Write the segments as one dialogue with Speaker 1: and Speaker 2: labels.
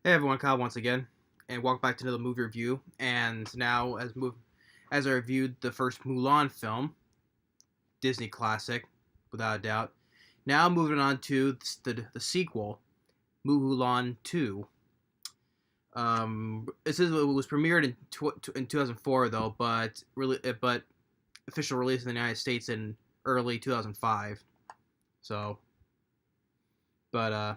Speaker 1: Hey everyone, Kyle once again, and welcome back to another movie review. And now, as I reviewed the first Mulan film, Disney classic, without a doubt. Now moving on to the sequel, Mulan 2. It says it was premiered in 2004 though, but official release in the United States in early 2005. So, but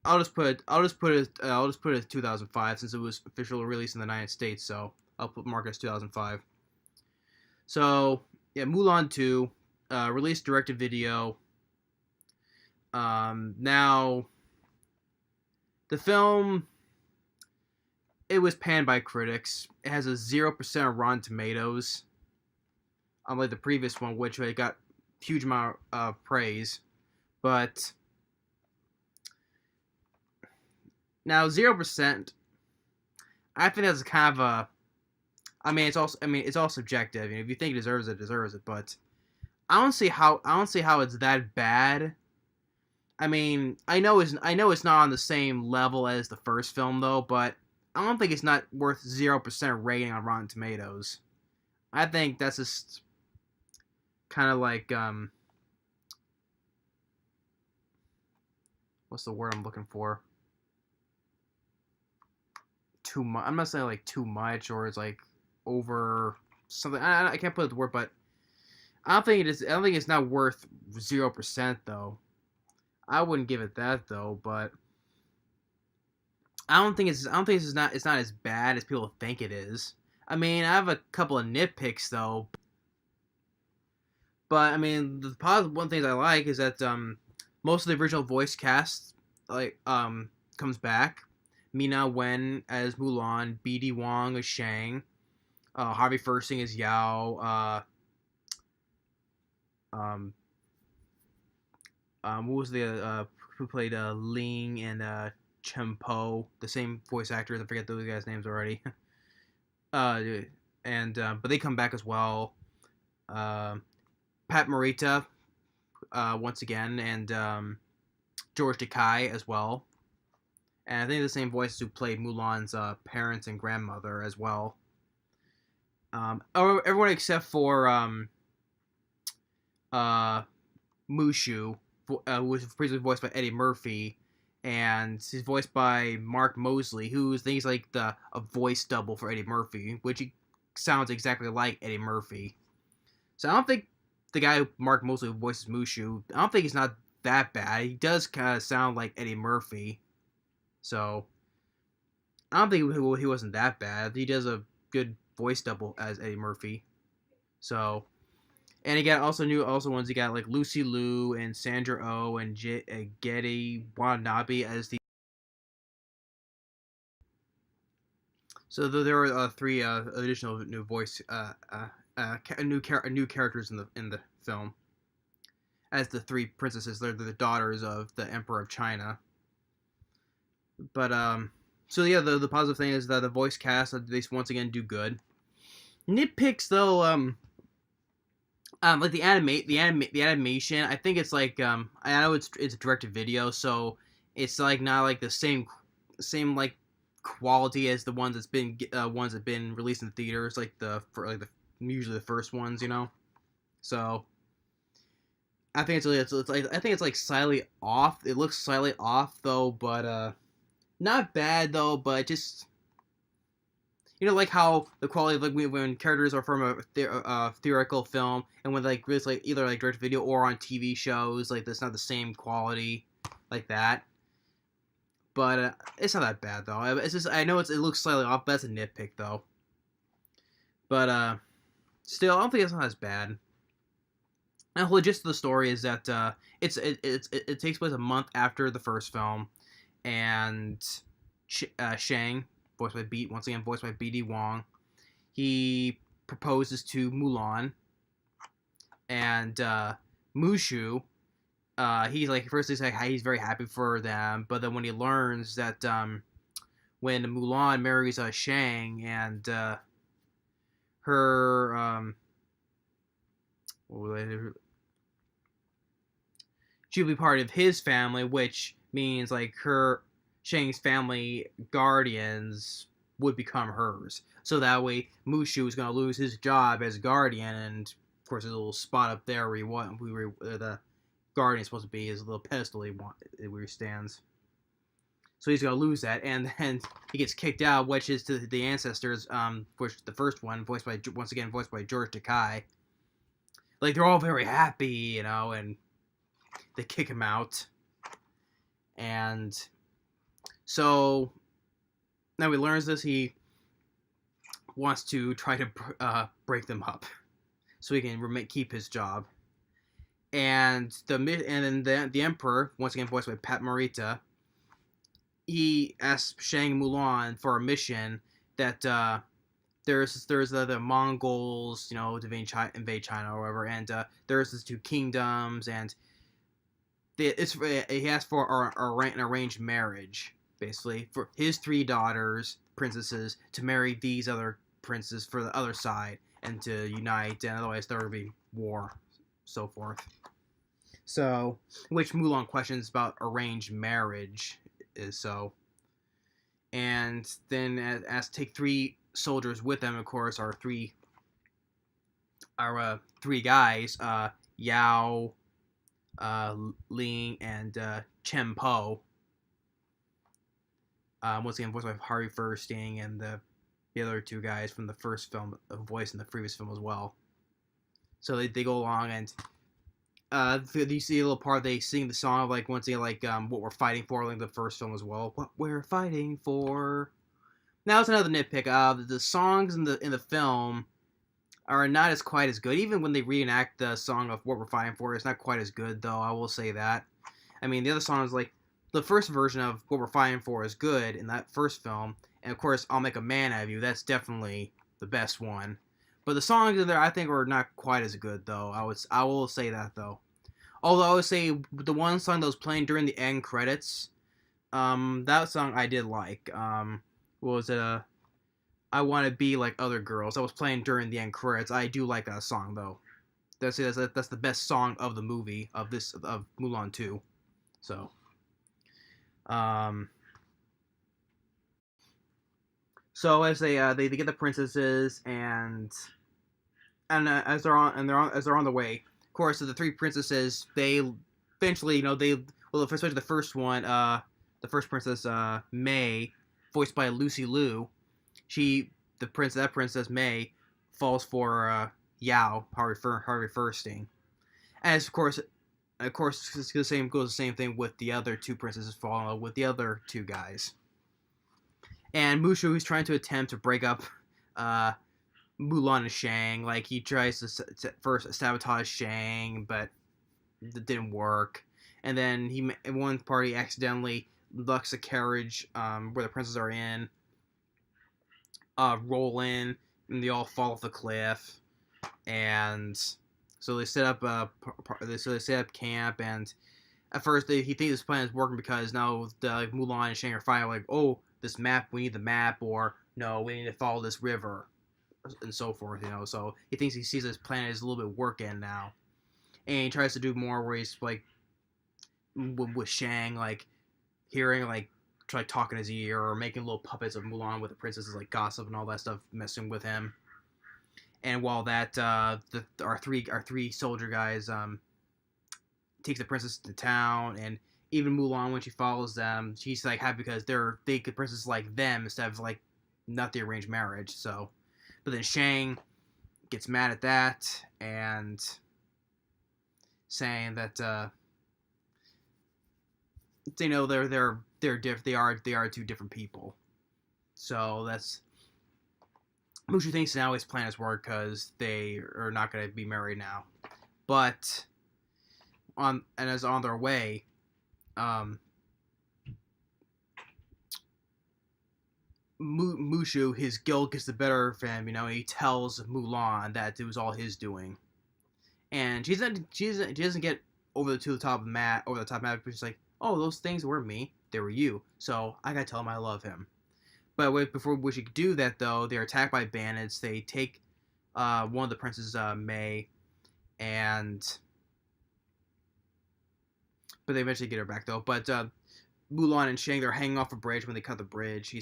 Speaker 1: I'll just put it as 2005 since it was officially released in the United States. So I'll mark it as 2005. So yeah, Mulan 2, released direct to video. Now the film, it was panned by critics. It has a 0% Rotten Tomatoes, unlike the previous one, which it got huge amount of praise. But now 0%, I think that's kind of a. It's all subjective. If you think it deserves it, deserves it. But I don't see how it's that bad. I know it's not on the same level as the first film though, but I don't think it's not worth 0% rating on Rotten Tomatoes. I think that's just kind of like what's the word I'm looking for? Too much. I'm not saying like too much or it's like over something. I can't put the word, but I don't think it is. I don't think it's not worth 0% though. I wouldn't give it that though, but I don't think it's not as bad as people think it is. I have a couple of nitpicks though, but the positive one things I like is that most of the original voice cast comes back. Ming-Na Wen as Mulan, B.D. Wong as Shang, Harvey Fierstein as Yao. What was the who played Lynne and Chempo, the same voice actors. I forget those guys' names already. uh, but they come back as well. Pat Morita, once again, and George Takei as well. And I think the same voices who played Mulan's parents and grandmother as well. Everyone except for Mushu, who was previously voiced by Eddie Murphy, and he's voiced by Mark Moseley, who thinks like a voice double for Eddie Murphy, which he sounds exactly like Eddie Murphy. So I don't think the guy Mark Moseley who voices Mushu, I don't think he's not that bad. He does kind of sound like Eddie Murphy, so I don't think he wasn't that bad. He does a good voice double as Eddie Murphy. So, and he got also ones he got like Lucy Liu and Sandra Oh and Getty Watanabe as the. So there are three additional new voice new characters in the film as the three princesses. They're the daughters of the Emperor of China. But so yeah, the positive thing is that the voice cast they once again do good. Nitpicks though, like the animation. I think it's like I know it's a direct to video, so it's like not like the same like quality as the ones that been released in the theaters, like the usually the first ones, So I think it's like I think it's like slightly off. It looks slightly off though, but not bad though, but just like how the quality of like when characters are from a theoretical film and when like it's like either like direct video or on TV shows, like that's not the same quality like that. But it's not that bad though. It's just I know it looks slightly off, but that's a nitpick though. But still, I don't think it's not as bad. And the whole gist of the story is that it takes place a month after the first film, and Shang, once again voiced by B.D. Wong, he proposes to Mulan, and Mushu, he's like first he's like he's very happy for them, but then when he learns that when Mulan marries Shang and her she'll be part of his family, which means like Shang's family guardians would become hers. So that way, Mushu is going to lose his job as guardian, and of course, there's a little spot up there where the guardian is supposed to be, his little pedestal where he stands. So he's going to lose that, and then he gets kicked out, which is to the ancestors, which the first one, voiced by George Takei. Like, they're all very happy, and they kick him out. And so now he learns this. He wants to try to break them up so he can keep his job. And then the Emperor, once again voiced by Morita, he asks Shang and Mulan for a mission that there's the Mongols, invade China or whatever, and there's these two kingdoms, and he asked for an arranged marriage, basically, for his 3 daughters, princesses, to marry these other princes for the other side, and to unite, and otherwise there would be war, so forth. So, which Mulan questions about arranged marriage is so. And then as take 3 soldiers with them, of course, are 3 guys, Yao, Lynne, and Chen Po. Once again, voiced by Harvey Fierstein, and the other 2 guys from the first film, voiced in the previous film as well. So they go along, and you see a little part they sing the song of, like, once again, like, what we're fighting for, like the first film as well. What we're fighting for. Now it's another nitpick. The songs in the film are not quite as good. Even when they reenact the song of what we're fighting for, it's not quite as good, though. I will say that. I mean, the other songs, like the first version of what we're fighting for, is good in that first film, and of course, I'll Make a Man Out of You. That's definitely the best one. But the songs in there, I think, are not quite as good, though. I will say that, though. Although I would say the one song that was playing during the end credits, that song I did like. What was it? I Want to Be Like Other Girls. That was playing during the end credits. I do like that song, though. That's the best song of the movie of Mulan 2. So, so as they get the princesses, and as they're on the way, of course, the 3 princesses, they eventually, especially the first one, the first princess, May, voiced by Lucy Liu, that princess May, falls for Yao, Harvey Fierstein, and of course, goes the same thing with the other 2 princesses falling in love with the other 2 guys. And Mushu is trying to attempt to break up Mulan and Shang. Like, he tries to first sabotage Shang, but it didn't work. And then in one party, accidentally locks a carriage where the princes are in, roll in, and they all fall off the cliff. And so they set up camp, and at first he thinks this plan is working because now Mulan and Shang are fighting, like, oh, this map, we need the map, or no, we need to follow this river, and so forth, so he sees this plan is a little bit working now, and he tries to do more where he's like with Shang, like hearing, like, try talking his ear, or making little puppets of Mulan with the princesses, like gossip and all that stuff, messing with him. And while that our three soldier guys takes the princess to town, and even Mulan, when she follows them, she's like happy because they could princess like them instead of like not the arranged marriage. So, but then Shang gets mad at that and saying that they are 2 different people. So that's Mushu thinks now his plan has worked because they are not going to be married now. But as on their way, Mushu, his guilt gets the better of him, he tells Mulan that it was all his doing. And she doesn't get over the top mad, but she's like, oh, those things weren't me, they were you. So I gotta tell him I love him. But before we should do that, though, they're attacked by bandits. They take one of the princes, May, but they eventually get her back, though. But Mulan and Shang, they're hanging off a bridge when they cut the bridge.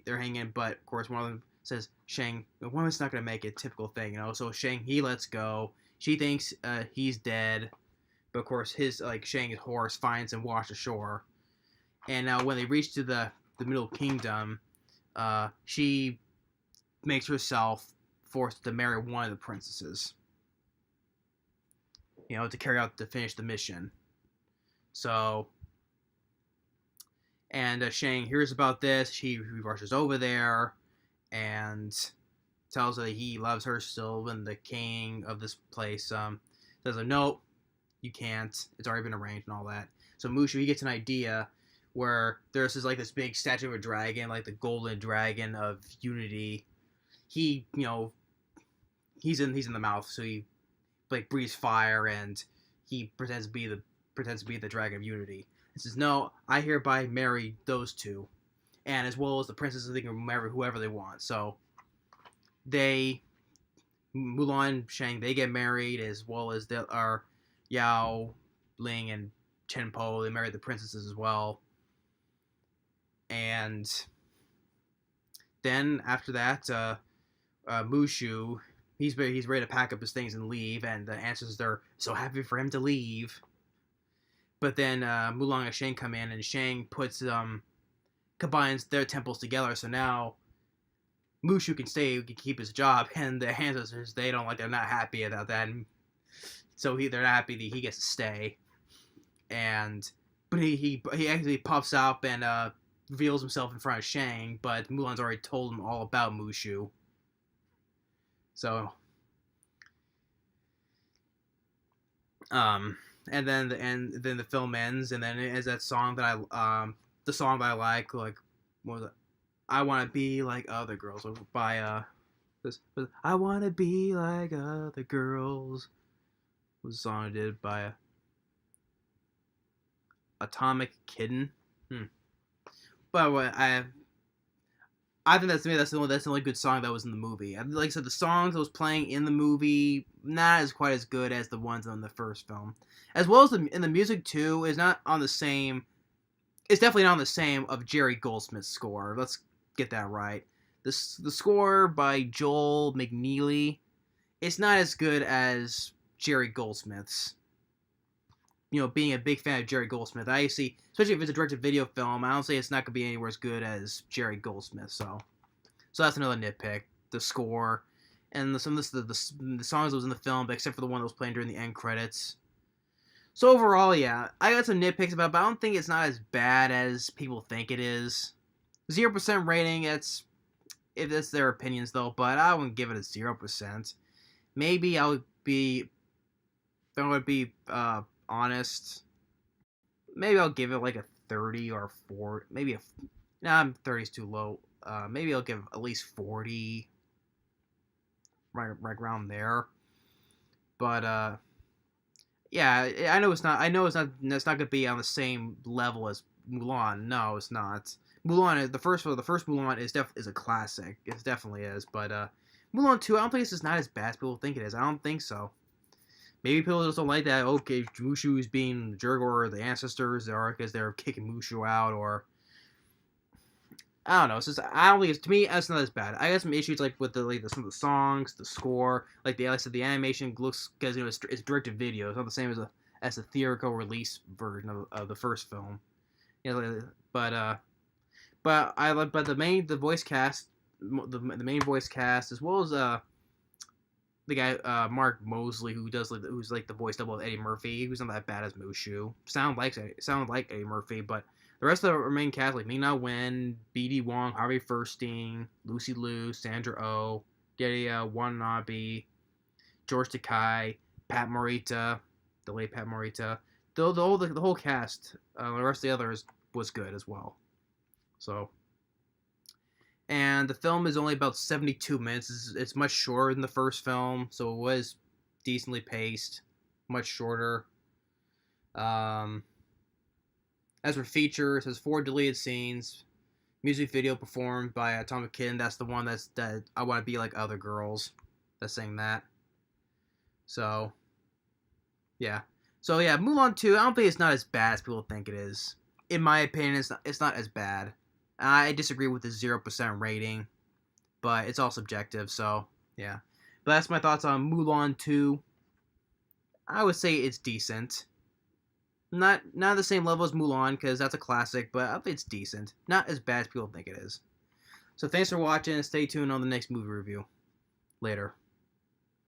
Speaker 1: They're hanging, but of course one of them says, Shang, the woman's not gonna make it. Typical thing, you know. So Shang, he lets go. She thinks he's dead, but of course his Shang's horse finds him washed ashore. And now when they reach to the Middle Kingdom, she makes herself forced to marry one of the princesses. You know, to finish the mission. So, and Shang hears about this. He rushes over there and tells her that he loves her still, and the king of this place says, "No, you can't. It's already been arranged and all that." So Mushu, he gets an idea where there's this big statue of a dragon, like the golden dragon of unity. He, he's in the mouth, so he breathes fire, and he pretends to be the dragon of unity. He says, "No, I hereby marry those two, and as well as the princesses, they can marry whoever they want." So Mulan and Shang, they get married, as well as there are Yao, Ling, and Chen Po. They marry the princesses as well. And then after that, Mushu, he's ready to pack up his things and leave, and the ancestors are so happy for him to leave. But then Mulan and Shang come in, and Shang combines their temples together, so now Mushu can stay, he can keep his job, and the ancestors, they're not happy about that, and so they're not happy that he gets to stay. But he actually pops up and reveals himself in front of Shang, but Mulan's already told him all about Mushu. So, and then the film ends, and then it has that song that the song that I like what was it? I Want to Be Like Other Girls by I Want to Be Like Other Girls was a song I did by Atomic Kitten. But I think that's the only good song that was in the movie. Like I said, the songs that was playing in the movie not as quite as good as the ones in the first film, as well as in the music too is not on the same. It's definitely not on the same of Jerry Goldsmith's score. Let's get that right. The score by Joel McNeely, it's not as good as Jerry Goldsmith's. Being a big fan of Jerry Goldsmith, I see, especially if it's a direct-to-video film, I don't say it's not going to be anywhere as good as Jerry Goldsmith, so that's another nitpick. The score, and some of the songs that was in the film, except for the one that was playing during the end credits. So overall, yeah, I got some nitpicks about it, but I don't think it's not as bad as people think it is. 0% rating, if that's their opinions, though, but I wouldn't give it a 0%. Maybe I would be honest, maybe I'll give it like a 30 or 40. Maybe 30 is too low. Maybe I'll give at least 40, right around there. But yeah, I know it's not. It's not gonna be on the same level as Mulan. No, it's not. Mulan, the first Mulan is a classic. It definitely is. But Mulan 2, I don't think it's just not as bad as people think it is. I don't think so. Maybe people just don't like that. Okay, Mushu is being the jerk, or the ancestors are because they're kicking Mushu out, or I don't know. It's just I don't think to me it's not as bad. I got some issues with some of the songs, the score, like I said, the animation looks because it's direct to video. It's not the same as the theatrical release version of the first film. But the voice cast, the main voice cast, as well as the guy Mark Moseley, who's the voice double of Eddie Murphy. He was not that bad as Mushu. Sounded like Eddie Murphy, but the rest of the main cast, like Ming-Na Wen, B.D. Wong, Harvey Fierstein, Lucy Liu, Sandra Oh, Delia Watanabe, George Takei, Pat Morita, the late Pat Morita. The whole cast, the rest of the others was good as well. So. And the film is only about 72 minutes. It's much shorter than the first film, so it was decently paced, much shorter. As for features, it has 4 deleted scenes. Music video performed by Atomic Kitten. That's the one that I Want to Be Like Other Girls. That's saying that. So, yeah. Mulan 2, I don't think it's not as bad as people think it is. in my opinion, it's not as bad. I disagree with the 0% rating, but it's all subjective. So yeah, but that's my thoughts on Mulan 2. I would say it's decent. Not the same level as Mulan because that's a classic, but I think it's decent. Not as bad as people think it is. So thanks for watching and stay tuned on the next movie review. Later.